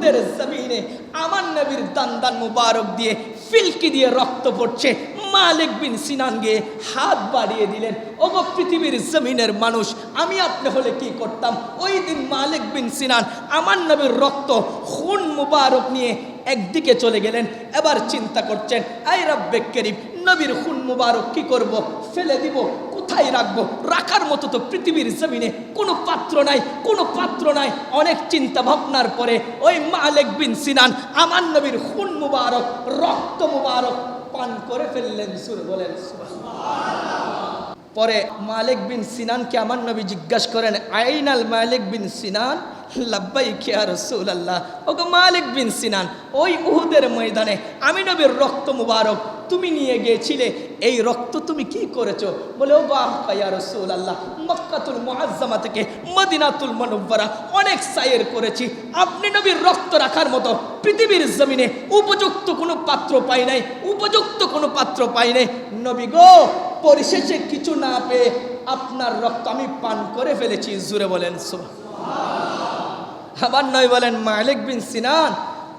উহুদের জমিনে আমার নবীর দান মুবারক দিয়ে ফিলকি দিয়ে রক্ত পড়ছে। মালিক বিন সিনান গিয়ে হাত বাড়িয়ে দিলেন, ওগো পৃথিবীর জমিনের মানুষ, আমি আপনি হলে কি করতাম? ওই দিন মালিক বিন সিনান আমার নবীর রক্ত খুন মুবারক নিয়ে একদিকে চলে গেলেন। এবার চিন্তা করছেন, আই রব্বে করিম, নবীর খুন মুবারক কি করব? ফেলে দিব, কোথায় রাখবো? রাখার মতো তো পৃথিবীর জমিনে কোনো পাত্র নাই, কোনো পাত্র নাই। অনেক চিন্তা ভাবনার পরে ওই মালিক বিন সিনান আমার নবীর খুন মুবারক, রক্ত মুবারক পান করে ফেললেন। সুর বলেন সুবহানাল্লাহ। পরে মালিক বিন সিনানকে আমার নবী জিজ্ঞাসা করেন, আইনাল মালিক বিন সিনান? লাব্বাইক ইয়া রাসূলুল্লাহ। ওগো মালিক বিন সিনান, ওই উহুদের ময়দানে আমি নবীর রক্ত মুবারক তুমি নিয়ে গিয়েছিলে, এই রক্ত তুমি কি করেছো? বলে, ও বাবা ইয়া রাসূলুল্লাহ, মক্কাতুল মুআজ্জামা থেকে মদিনাতুল মুনাওয়ারা অনেক সাইর করেছি, আপনি নবীর রক্ত রাখার মতো পৃথিবীর জমিনে উপযুক্ত কোনো পাত্র পাই নাই, উপযুক্ত কোনো পাত্র পাই নাই। নবী গো, পরিশেষে কিছু না পেয়ে আপনার রক্ত আমি পান করে ফেলেছি। জুরে বলেন সুবহানাল্লাহ। আবার নয় বলেন, মালিক বিন সিনান,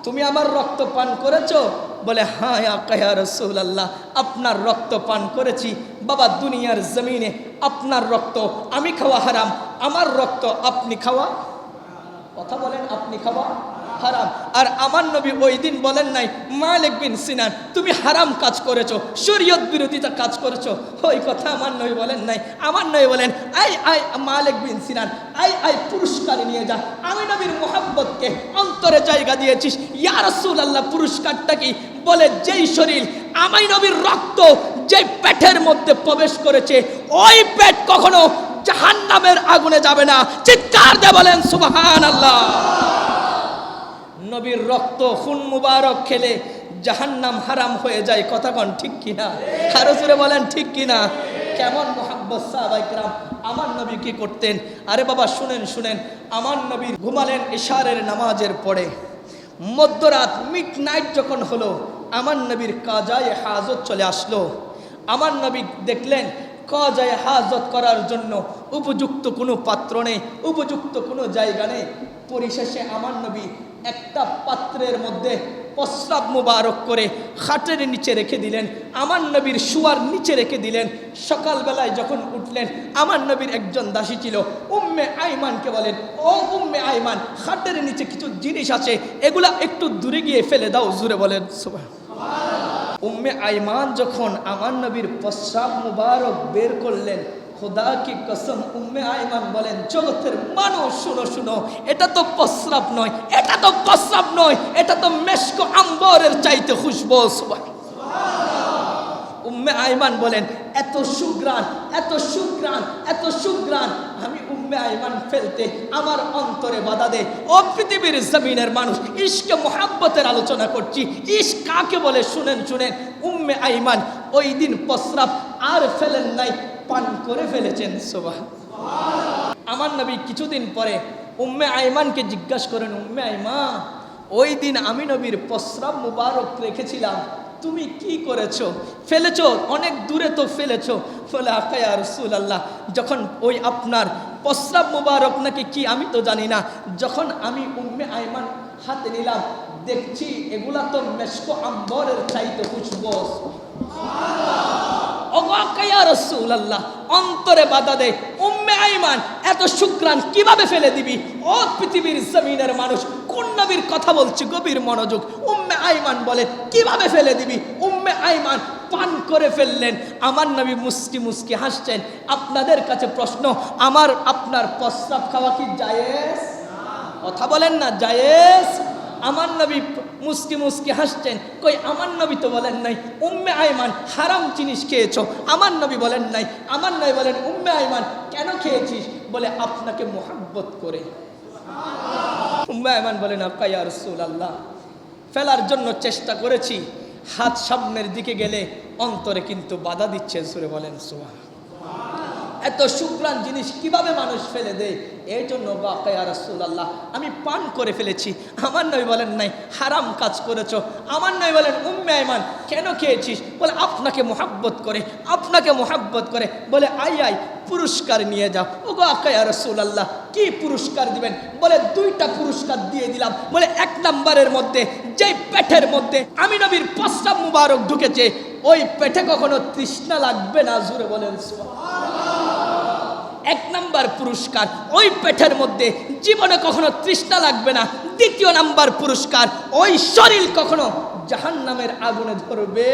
তুমি আমার রক্ত পান করেছো? বলে, হ্যাঁ ইয়া রাসূলুল্লাহ, আপনার রক্ত পান করেছি। বাবা, দুনিয়ার জমিনে আপনার রক্ত আমি খাওয়া হারাম, আমার রক্ত আপনি খাওয়া, কথা বলেন, আপনি খাওয়া হারাম। আর আমার নবী ওই দিন বলেন নাই, মালিক বিন সিনান তুমি হারাম কাজ করেছো, শরীয়ত বিরোধিতা কাজ করেছো, ওই কথা আমার নবী বলেন নাই। আমার নবী বলেন, আই আই মালিক বিন সিনান, আই আই পুরস্কার নিয়ে যা, আমি নবীর মোহাব্বতকে অন্তরে জায়গা দিয়েছিস। ইয়া রাসূলুল্লাহ, পুরস্কারটা কি? বলে, যেই শরীর আমি নবীর রক্ত যে পেটের মধ্যে প্রবেশ করেছে, ওই পেট কখনো জাহান্নামের আগুনে যাবে না। চিৎকার দিয়ে বলেন সুবহানাল্লাহ। নবীর রক্ত খুন মুবারক খেলে জাহান্নাম হারাম হয়ে যায়, কথা কোন ঠিক কিনা? আরো জোরে বলেন ঠিক কিনা? কেমন মুহাব্বত সাহাবায়ে কেরাম আমার নবী কি করতেন? আরে বাবা শুনেন শুনেন, আমার নবী ঘুমালেন ইশারের নামাজের পরে। মধ্যরাত মিডনাইট যখন হলো, আমার নবীর কাজায়ে হাজত চলে আসলো। আমার নবী দেখলেন কাজায়ে হাজত করার জন্য উপযুক্ত কোনো পাত্র নেই, উপযুক্ত কোনো জায়গা নেই। পরিশেষে আমার নবী একটা পাত্রের মধ্যে প্রস্রাব মুবারক করে খাটের নিচে রেখে দিলেন, আমার নবীর শোয়ার নিচে রেখে দিলেন। সকালবেলায় যখন উঠলেন, আমার নবীর একজন দাসী ছিল, উম্মে আইমানকে বলেন, ও উম্মে আইমান, খাটের নিচে কিছু জিনিস আছে, এগুলা একটু দূরে গিয়ে ফেলে দাও। জুরে বলেন সুবহানাল্লাহ। উম্মে আইমান যখন আমার নবীর প্রস্রাব মুবারক বের করলেন, খোদা কি কসম, উম্মে আইমান বলেন, জগতের মানুষ শুনো শুনো, এটা তো প্রস্রাব নয়, এটা তো প্রস্রাব নয়, এটা তো মেশক আম্বরের চাইতে খুশবু। সুবহানাল্লাহ। উম্মে আইমান বলেন, এত সুগ্রাণ, এত সুগ্রাণ, এত সুগ্রাণ, আমি উম্মে আইমান ফেলতে আমার অন্তরে বাধা দেয়। ও পৃথিবীর জমিনের মানুষ, ইশকে মুহাব্বতের আলোচনা করছি। ইশক কাকে বলে শুনেন শুনেন। উম্মে আইমান ওই দিন প্রস্রাব আর ফেলেন নাই, পান করে ফেলেছেন। সুবহানাল্লাহ। আমার নবী কিছুদিন পরে উম্মে আইমানকে জিজ্ঞাসা করেন, উম্মে আইমান, ওই দিন আমি নবীর প্রস্রাব মুবারক রেখেছিলাম, তুমি কি করেছো? ফেলেছো? অনেক দূরে তো ফেলেছো। বলে, আকা ইয়া রাসূলুল্লাহ, যখন ওই আপনার প্রস্রাব মুবারক নাকি কি আমি তো জানি না, যখন আমি উম্মে আইমান হাতে নিলাম, দেখছি এগুলা তো মেশক আম্বরের চাইতে খুশবু। রাসূলুল্লাহ অন্তরে বাধা দেয়, উম্মে আইমান এত সুগ্রাণ কিভাবে ফেলে দিবি? ও পৃথিবীর জমিনের মানুষ, কোন নবীর কথা বলছি, গভীর মনোযোগ। উম্মে আইমান বলে, কিভাবে ফেলে দিবি? উম্মে আইমান পান করে ফেললেন। আমার নবী মুস্কি মুস্কি হাসছেন। আপনাদের কাছে প্রশ্ন, আমার আপনার প্রস্রাব খাওয়া কি জায়েজ? কথা বলেন না, জায়েজ? আমার নবী মুস্কি মুস্কি হাসছেন। কই, আমার নবী তো বলেন নাই উম্মে আইমান হারাম জিনিস খেয়েছো, আমার নবী বলেন নাই। আমার নবী বলেন, উম্মে আইমান কেন খেয়েছিস? বলে, আপনাকে মুহাব্বত করে। উম্মে আইমান বলেন, আকা ইয়া রাসূলুল্লাহ, ফেলার জন্য চেষ্টা করেছি, হাত সামনের দিকে গেলে অন্তরে কিন্তু বাধা দিচ্ছে। সুরে বলেন সুবহানাল্লাহ। এত সুগ্রাণ জিনিস কিভাবে মানুষ ফেলে দেয়? এই জন্য বাকা ইয়া রাসূলুল্লাহ, আমি পান করে ফেলেছি। আমার নবী বলেন নাই হারাম কাজ করেছো। আমার নবী বলেন উম্মে আইমান কেন খেয়েছিস? বলে আপনাকে মোহাব্বত করে, আপনাকে মোহাব্বত করে। বলে আই আই পুরস্কার নিয়ে যাও। ও বাকা ইয়া রাসূলুল্লাহ, কি পুরস্কার দিবেন? বলে দুইটা পুরস্কার দিয়ে দিলাম। বলে এক নম্বরের মধ্যে, যেই পেটের মধ্যে আমি নবীর প্রস্রাব মুবারক ঢুকেছে, ওই পেটে কখনো তৃষ্ণা লাগবে না। জোরে বলেন সুবহানাল্লাহ। এক নাম্বার পুরস্কার, ওই পেটের মধ্যে জীবনে কখনো তৃষ্ণা লাগবে না। দ্বিতীয় নাম্বার পুরস্কার, ওই শরীর কখনো জাহান্নামের আগুনে ধরবে।